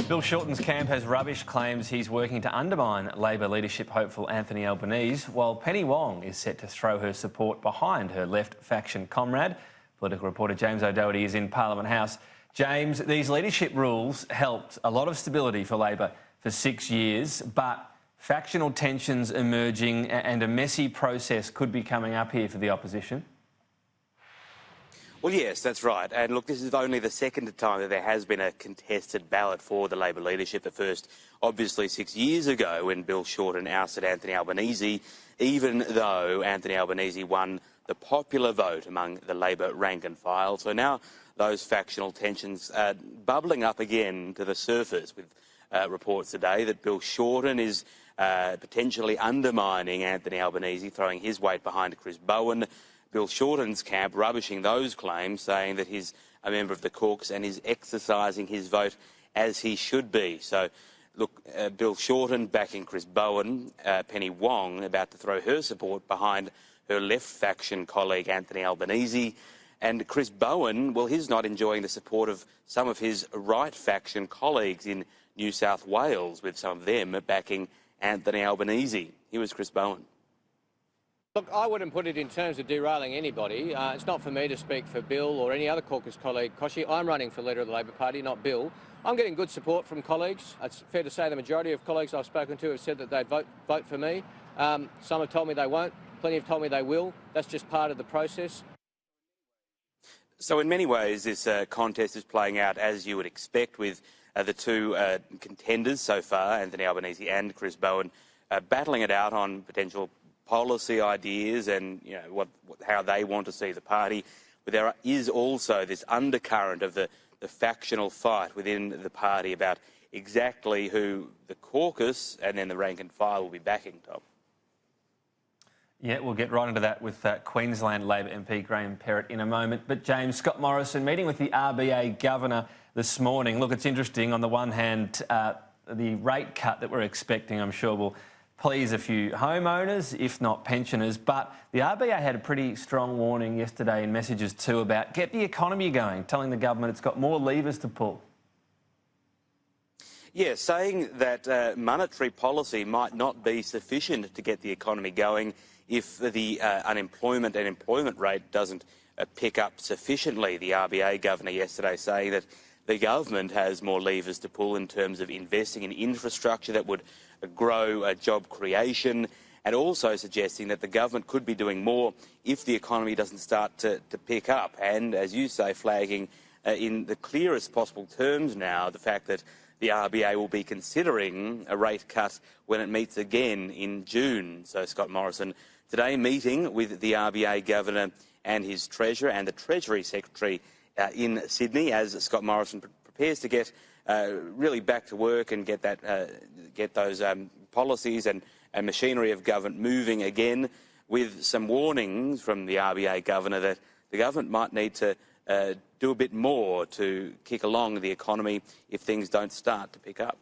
Bill Shorten's camp has rubbished claims he's working to undermine Labor leadership hopeful Anthony Albanese, while Penny Wong is set to throw her support behind her left faction comrade. Political reporter James O'Doherty is in Parliament House. James, these leadership rules helped a lot of stability for Labor for 6 years, but factional tensions emerging and a messy process could be coming up here for the opposition. Well, yes, that's right. And look, this is only the second time that there has been a contested ballot for the Labor leadership. The first, obviously, 6 years ago when Bill Shorten ousted Anthony Albanese, even though Anthony Albanese won the popular vote among the Labor rank and file. So now those factional tensions are bubbling up again to the surface with reports today that Bill Shorten is potentially undermining Anthony Albanese, throwing his weight behind Chris Bowen. Bill Shorten's camp rubbishing those claims, saying that he's a member of the caucus and is exercising his vote as he should be. So, look, Bill Shorten backing Chris Bowen, Penny Wong about to throw her support behind her left faction colleague Anthony Albanese, and Chris Bowen, well, he's not enjoying the support of some of his right faction colleagues in New South Wales, with some of them backing Anthony Albanese. Here was Chris Bowen. Look, I wouldn't put it in terms of derailing anybody. It's not for me to speak for Bill or any other caucus colleague, Koshi. I'm running for leader of the Labor Party, not Bill. I'm getting good support from colleagues. It's fair to say the majority of colleagues I've spoken to have said that they'd vote for me. Some have told me they won't. Plenty have told me they will. That's just part of the process. So in many ways, this contest is playing out as you would expect, with the two contenders so far, Anthony Albanese and Chris Bowen, battling it out on potential policy ideas and how they want to see the party. But there is also this undercurrent of the factional fight within the party about exactly who the caucus and then the rank and file will be backing, Tom. Yeah, we'll get right into that with Queensland Labor MP Graham Perrott in a moment. But James, Scott Morrison meeting with the RBA governor this morning. Look, it's interesting. On the one hand, the rate cut that we're expecting, I'm sure, will please a few homeowners, if not pensioners. But the RBA had a pretty strong warning yesterday in messages too about get the economy going, telling the government it's got more levers to pull. Yeah, saying that monetary policy might not be sufficient to get the economy going if the unemployment and employment rate doesn't pick up sufficiently. The RBA governor yesterday saying that the government has more levers to pull in terms of investing in infrastructure that would grow job creation, and also suggesting that the government could be doing more if the economy doesn't start to pick up. And, as you say, flagging in the clearest possible terms now the fact that the RBA will be considering a rate cut when it meets again in June. So Scott Morrison today meeting with the RBA governor and his treasurer and the Treasury Secretary in Sydney, as Scott Morrison prepares to get really back to work and get those policies and machinery of government moving again, with some warnings from the RBA governor that the government might need to do a bit more to kick along the economy if things don't start to pick up.